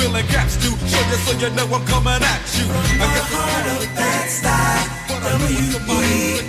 filling gaps to show you so you know I'm coming at you. I got the part of that style, W-E-L-O-V-E.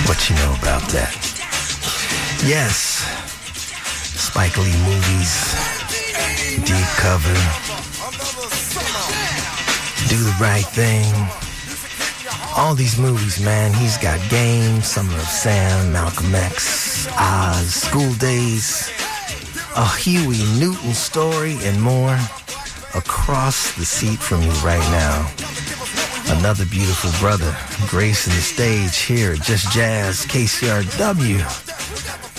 What you know about that? Yes, Spike Lee movies, deep cover, Do the Right Thing. All these movies, man. He's got Game, Summer of Sam, Malcolm X, Oz, School Days, A Huey Newton Story, and more. Across the seat from you right now, another beautiful brother, gracing the stage here at Just Jazz KCRW,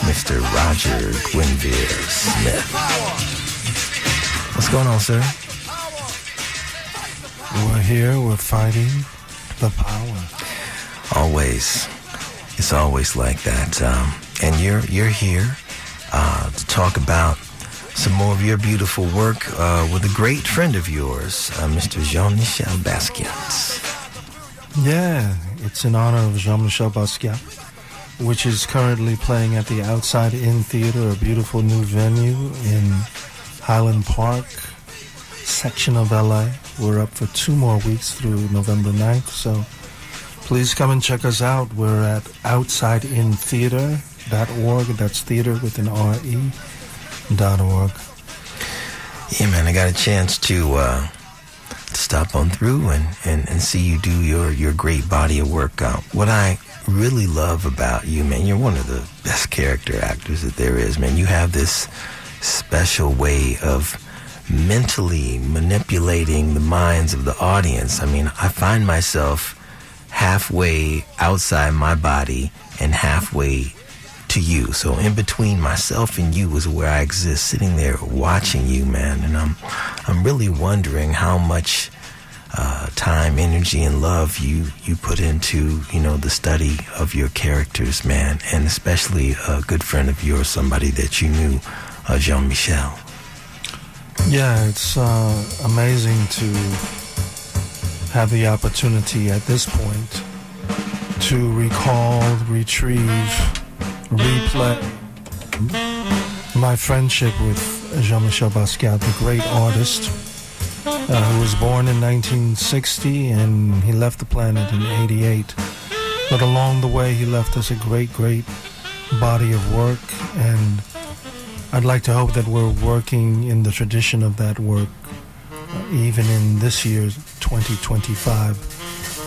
Mr. Roger Guenveur Smith. What's going on, sir? We're here, we're fighting the power. Always. It's always like that. And you're here to talk about some more of your beautiful work with a great friend of yours, Mr. Jean-Michel Basquiat. Yeah, it's in honor of Jean-Michel Basquiat, which is currently playing at the Outside In Theater, a beautiful new venue in Highland Park section of LA. We're up for 2 more weeks through November 9th, so please come and check us out. We're at outsideintheater.org. That's theater with an R-E.org. Yeah, man, I got a chance to stop on through and see you do your great body of work. What I really love about you, man, you're one of the best character actors that there is, man. You have this special way of mentally manipulating the minds of the audience. I mean, I find myself halfway outside my body and halfway to you. So in between myself and you is where I exist, sitting there watching you, man. And I'm really wondering how much time, energy, and love you put into, the study of your characters, man. And especially a good friend of yours, somebody that you knew, Jean-Michel. Yeah, it's amazing to have the opportunity at this point to recall, retrieve, replay my friendship with Jean-Michel Basquiat, the great artist who was born in 1960 and he left the planet in 88. But along the way, he left us a great, great body of work, and I'd like to hope that we're working in the tradition of that work even in this year's 2025.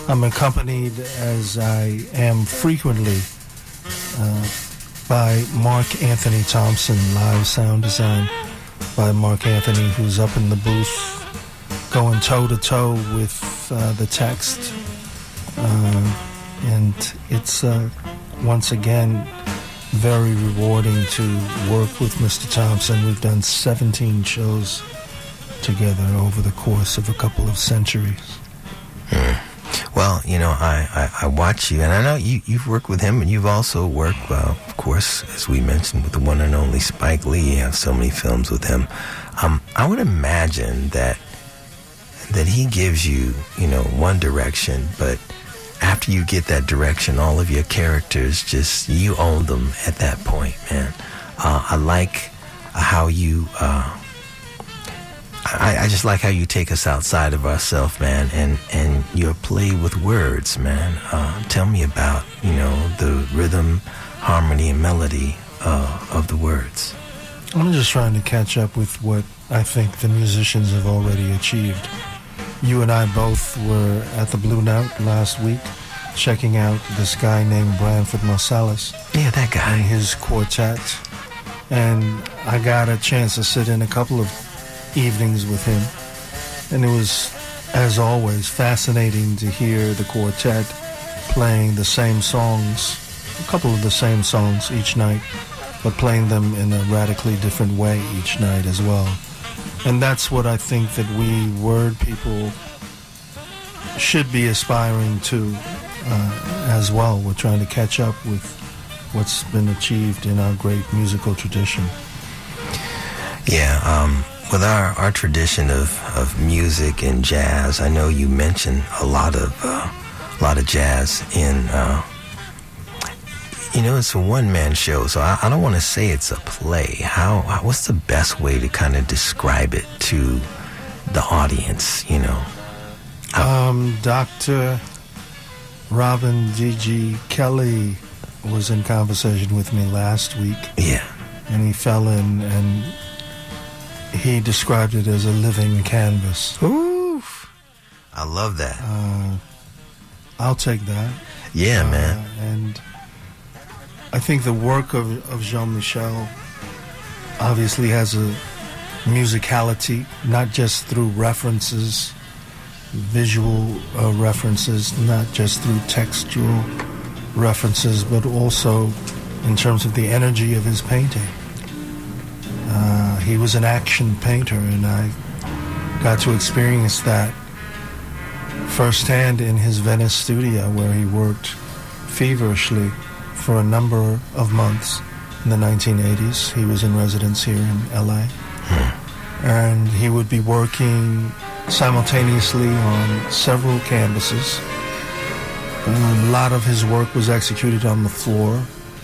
I'm accompanied, as I am frequently, by Mark Anthony Thompson, live sound design by Mark Anthony, who's up in the booth going toe-to-toe with the text. And it's, once again, very rewarding to work with Mr. Thompson. We've done 17 shows together over the course of a couple of centuries. Well, I watch you, and I know you've worked with him, and you've also worked, of course, as we mentioned, with the one and only Spike Lee. You have so many films with him. I would imagine that he gives you, one direction, but after you get that direction, all of your characters, you own them at that point, man. I like how you... I just like how you take us outside of ourselves, man, and your play with words, man. Tell me about, the rhythm, harmony, and melody of the words. I'm just trying to catch up with what I think the musicians have already achieved. You and I both were at the Blue Note last week, checking out this guy named Branford Marsalis. Yeah, that guy. And his quartet. And I got a chance to sit in a couple of evenings with him, and it was, as always, fascinating to hear the quartet playing the same songs, a couple of the same songs each night, but playing them in a radically different way each night as well. And that's what I think that we word people should be aspiring to as well. We're trying to catch up with what's been achieved in our great musical tradition. Yeah, with our tradition of music and jazz, I know you mentioned a lot of jazz in. It's a one-man show, so I don't want to say it's a play. What's the best way to kind of describe it to the audience? Dr. Robin D.G. Kelly was in conversation with me last week. Yeah. And he fell in and he described it as a living canvas. Ooh, I love that. I'll take that. Yeah, man. And I think the work of Jean-Michel obviously has a musicality, not just through references, visual references, not just through textual references, but also in terms of the energy of his painting. He was an action painter, and I got to experience that firsthand in his Venice studio, where he worked feverishly for a number of months in the 1980s. He was in residence here in LA. And he would be working simultaneously on several canvases. A lot of his work was executed on the floor.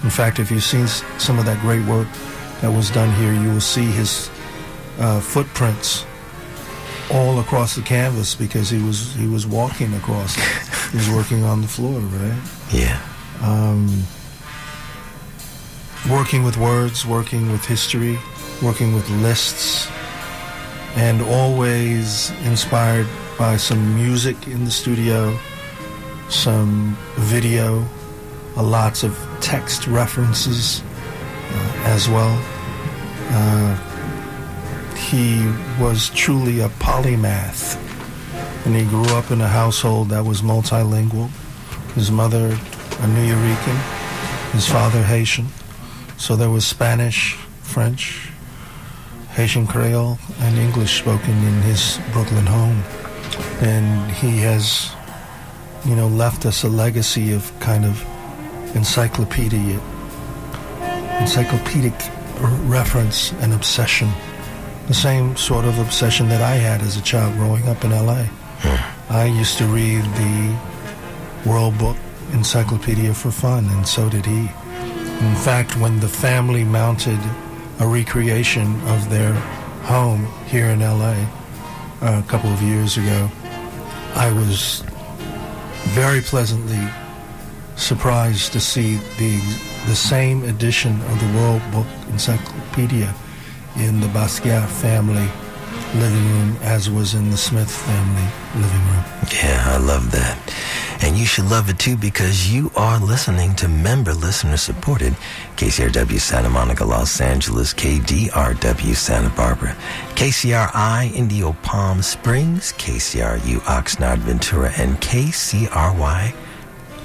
In fact, if you've seen some of that great work that was done here, you will see his footprints all across the canvas because he was walking across it. He was working on the floor, right? Yeah. Working with words, working with history, working with lists, and always inspired by some music in the studio, some video, lots of text references as well. He was truly a polymath, and he grew up in a household that was multilingual. His mother, a Nuyorican, his father, Haitian. So there was Spanish, French, Haitian Creole, and English spoken in his Brooklyn home. And he has, left us a legacy of kind of encyclopedic reference and obsession. The same sort of obsession that I had as a child growing up in LA. I used to read the World Book Encyclopedia for fun, and so did he. In fact, when the family mounted a recreation of their home here in LA a couple of years ago, I was very pleasantly surprised to see the same edition of the World Book Encyclopedia in the Basquiat family living room as was in the Smith family living room. Yeah, I love that. And you should love it too, because you are listening to member listener supported KCRW Santa Monica, Los Angeles, KDRW Santa Barbara, KCRI Indio Palm Springs, KCRU Oxnard Ventura, and KCRY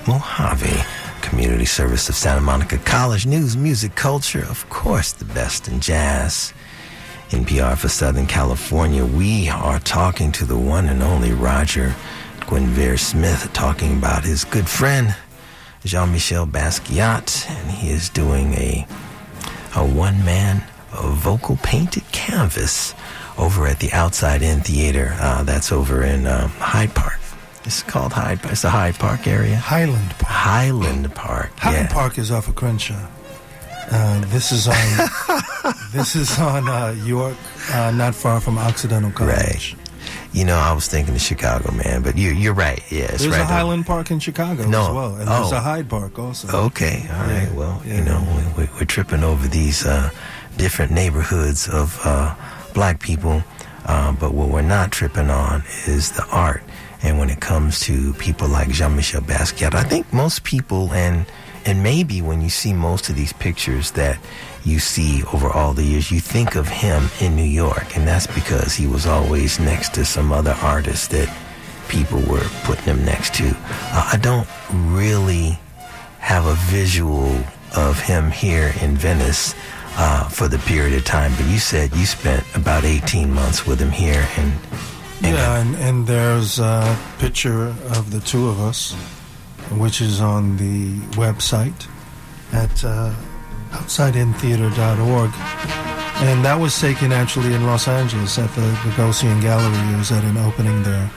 Mojave. Community service of Santa Monica College. News, music, culture, of course, the best in jazz. NPR for Southern California. We are talking to the one and only Roger Guenveur Smith, talking about his good friend Jean-Michel Basquiat, and he is doing a one-man vocal painted canvas over at the Outside In Theater. That's over in Hyde Park. It's called Hyde Park. It's the Hyde Park area. Highland Park. Highland Park. Highland Park is off of Crenshaw. This is on York, not far from Occidental College. Right. I was thinking of Chicago, man, but you're right. Yeah, it's there's right. A Highland Park in Chicago as well, and there's a Hyde Park also. Okay, all right. Well, we're tripping over these different neighborhoods of black people, but what we're not tripping on is the art. And when it comes to people like Jean-Michel Basquiat, I think most people, and maybe when you see most of these pictures that you see over all the years, you think of him in New York, and that's because he was always next to some other artists that people were putting him next to. I don't really have a visual of him here in Venice for the period of time, but you said you spent about 18 months with him here. And there's a picture of the two of us, which is on the website at outsideintheater.org. And that was taken actually in Los Angeles at the Gagosian Gallery. It was at an opening there.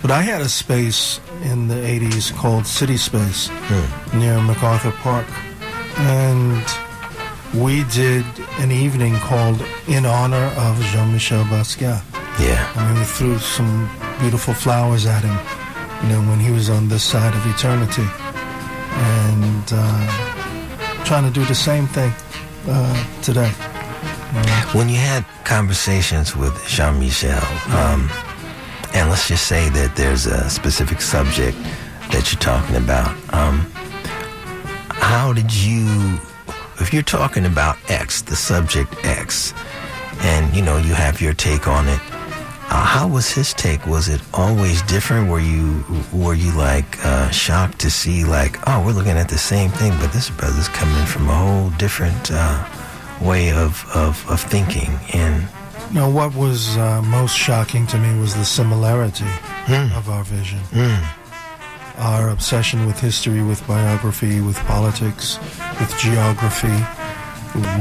But I had a space in the 80s called City Space near MacArthur Park. And we did an evening called In Honor of Jean-Michel Basquiat. Yeah. I mean, we threw some beautiful flowers at him, when he was on this side of eternity. And trying to do the same thing today. When you had conversations with Jean-Michel, and let's just say that there's a specific subject that you're talking about, how did you, if you're talking about X, the subject X, and you have your take on it, how was his take? Was it always different? Were you like shocked to see like, oh, we're looking at the same thing, but this brother's coming from a whole different way of thinking? And what was most shocking to me was the similarity of our vision. Our obsession with history, with biography, with politics, with geography,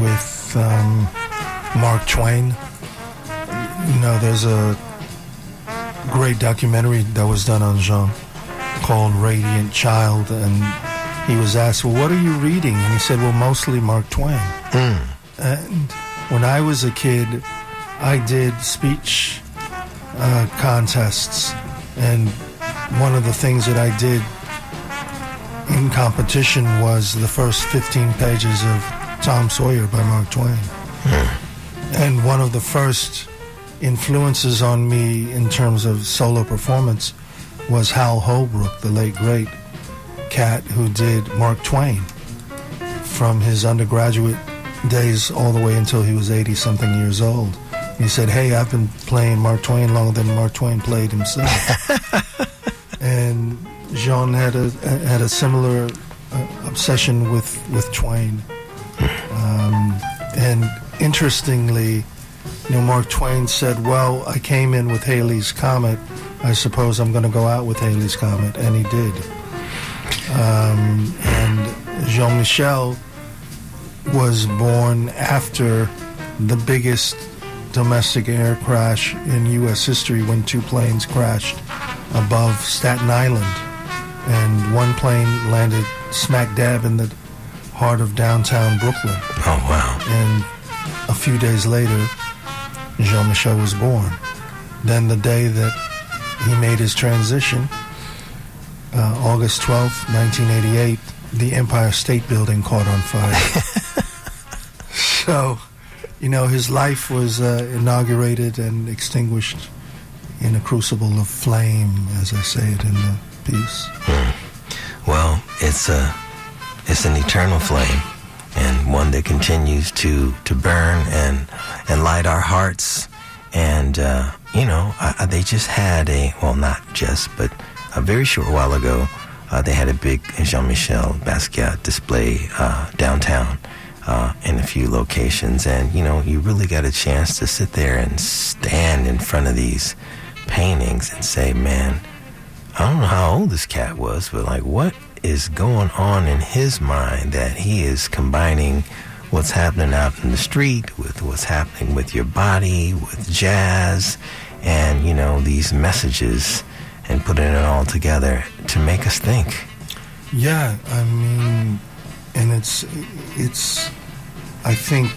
with Mark Twain. There's a great documentary that was done on Jean called Radiant Child, and he was asked, well, what are you reading? And he said, well, mostly Mark Twain. And when I was a kid, I did speech contests, and one of the things that I did in competition was the first 15 pages of Tom Sawyer by Mark Twain. And one of the first influences on me in terms of solo performance was Hal Holbrook, the late great cat who did Mark Twain from his undergraduate days all the way until he was 80-something years old. He said, hey, I've been playing Mark Twain longer than Mark Twain played himself. And Jean had a similar obsession with Twain. And interestingly, Mark Twain said, well, I came in with Halley's Comet. I suppose I'm going to go out with Halley's Comet. And he did. And Jean-Michel was born after the biggest domestic air crash in U.S. history, when two planes crashed above Staten Island. And one plane landed smack dab in the heart of downtown Brooklyn. Oh, wow. And a few days later, Jean-Michel was born. Then the day that he made his transition, August 12th, 1988, the Empire State Building caught on fire. So, his life was inaugurated and extinguished in a crucible of flame, as I say it in the piece. Well, it's an eternal flame, and one that continues to burn and light our hearts. And they just had not just, but a very short while ago, they had a big Jean-Michel Basquiat display downtown in a few locations. And you really got a chance to sit there and stand in front of these paintings and say, man, I don't know how old this cat was, but like, what is going on in his mind that he is combining what's happening out in the street with what's happening with your body, with jazz, and these messages, and putting it all together to make us think. Yeah, I mean, and it's I think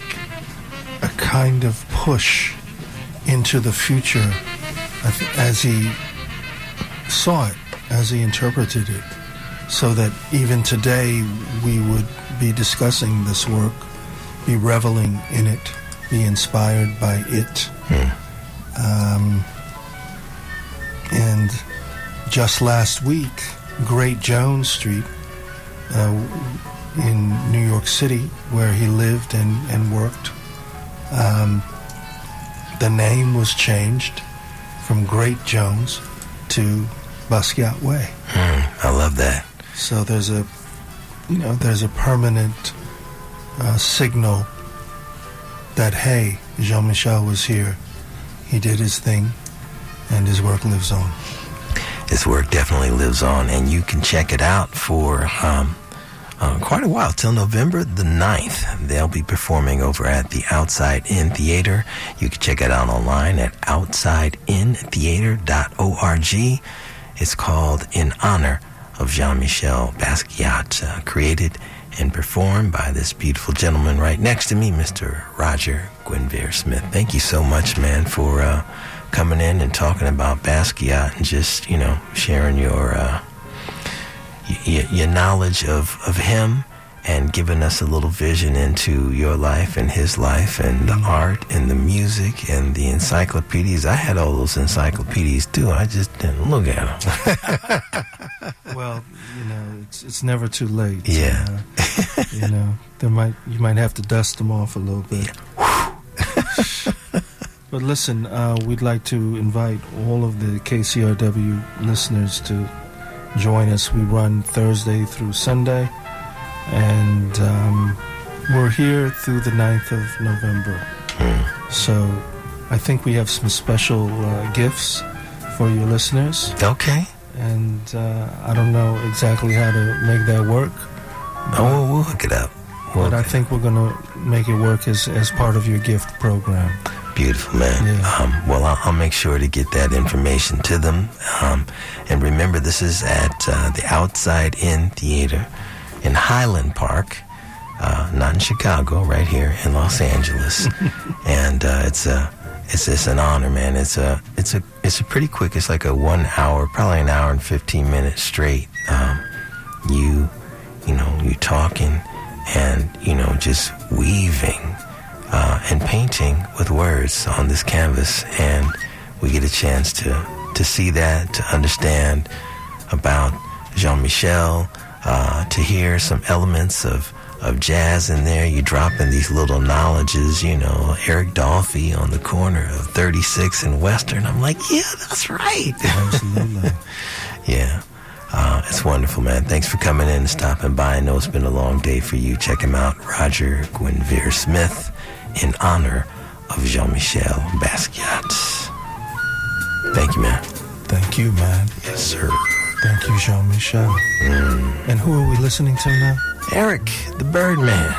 a kind of push into the future as he saw it, as he interpreted it, so that even today we would be discussing this work, be reveling in it, be inspired by it. And just last week, Great Jones Street in New York City, where he lived and worked, the name was changed from Great Jones to Basquiat Way. I love that. So there's a permanent signal that, hey, Jean-Michel was here, he did his thing, and his work lives on. His work definitely lives on, and you can check it out for quite a while, till November the 9th. They'll be performing over at the Outside In Theater. You can check it out online at outsideintheater.org. It's called In Honor of Jean-Michel Basquiat, created and performed by this beautiful gentleman right next to me, Mr. Roger Guenveur Smith. Thank you so much, man, for coming in and talking about Basquiat and just, sharing your knowledge of him and giving us a little vision into your life and his life and the art and the music and the encyclopedias. I had all those encyclopedias too. I just didn't look at them. Well, it's never too late. Yeah. You might have to dust them off a little bit. Yeah. But listen, we'd like to invite all of the KCRW listeners to join us. We run Thursday through Sunday, and we're here through the 9th of November. So I think we have some special gifts for your listeners. Okay. And I don't know exactly how to make that work. We'll hook it up. But I think we're going to make it work as part of your gift program. Beautiful, man. Yeah. Well, I'll make sure to get that information to them. And remember, this is at the Outside In Theater in Highland Park, not in Chicago, right here in Los Angeles. And it's an honor, man. It's a pretty quick. It's like a 1 hour, probably an hour and 15 minutes straight. You talking and just weaving. And painting with words on this canvas, and we get a chance to see that, to understand about Jean-Michel, to hear some elements of jazz in there. You drop in these little knowledges, Eric Dolphy on the corner of 36 and Western. I'm like, yeah, that's right. Absolutely. Yeah. It's wonderful, man. Thanks for coming in and stopping by. I know it's been a long day for you. Check him out, Roger Guenveur Smith, in honor of Jean-Michel Basquiat. Thank you, man. Thank you, man. Yes, sir. Thank you, Jean-Michel. And who are we listening to now? Eric, the Birdman.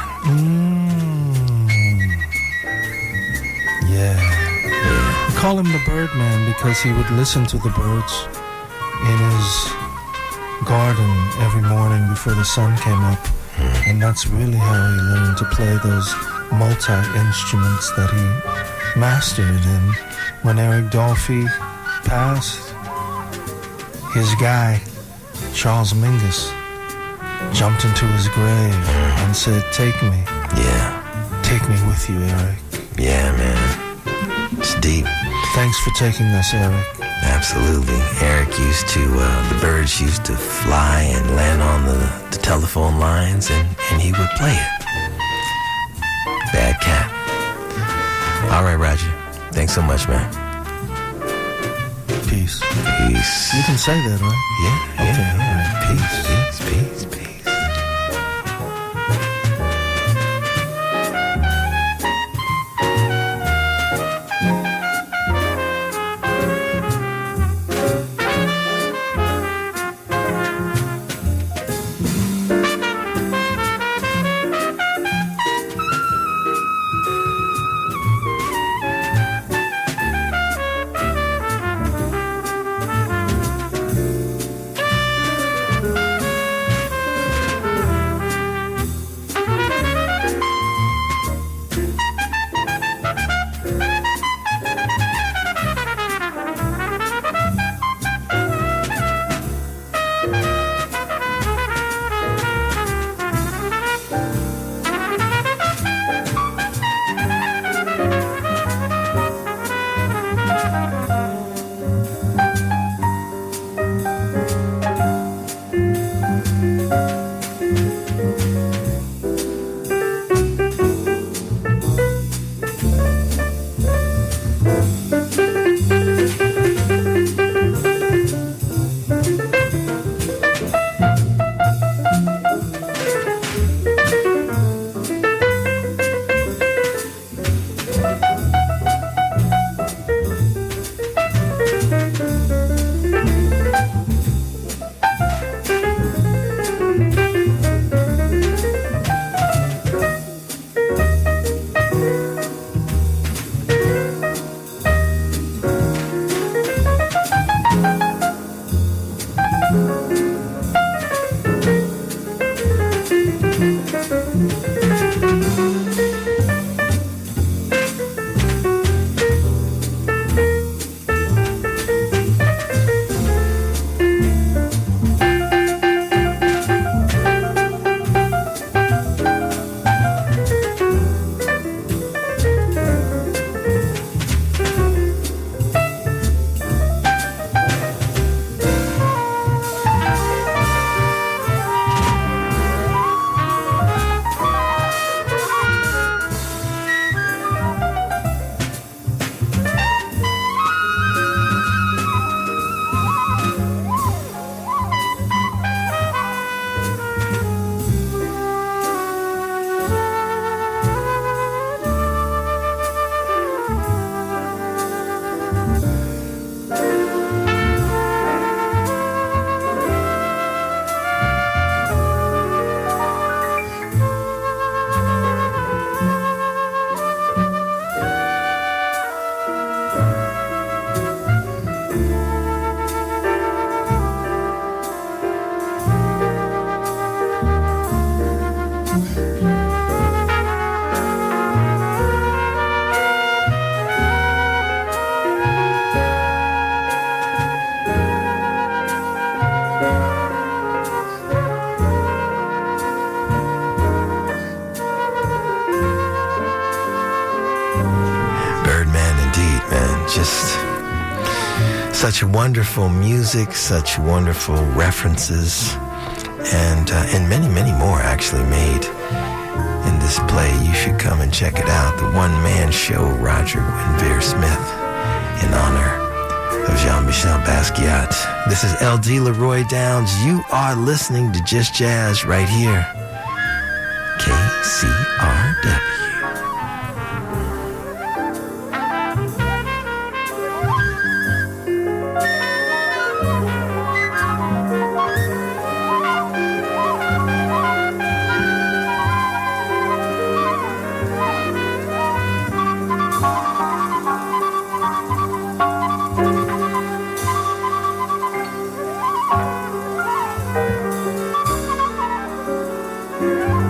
Yeah. We call him the Birdman because he would listen to the birds in his garden every morning before the sun came up. And that's really how he learned to play those multi-instruments that he mastered. And when Eric Dolphy passed, his guy, Charles Mingus, jumped into his grave and said, take me. Yeah. Take me with you, Eric. Yeah, man. It's deep. Thanks for taking us, Eric. Absolutely. Eric used to, the birds used to fly and land on the telephone lines, and he would play it. Bad cat. All right, Roger. Thanks so much, man. Peace. Peace. You can say that, right? Yeah. Okay. Yeah. All right. Peace. Just such wonderful music, such wonderful references, and many, many more actually made in this play. You should come and check it out. The one-man show, Roger Guenveur Smith, in honor of Jean-Michel Basquiat. This is LD LeRoy Downs. You are listening to Just Jazz right here. KCRW. Thank you.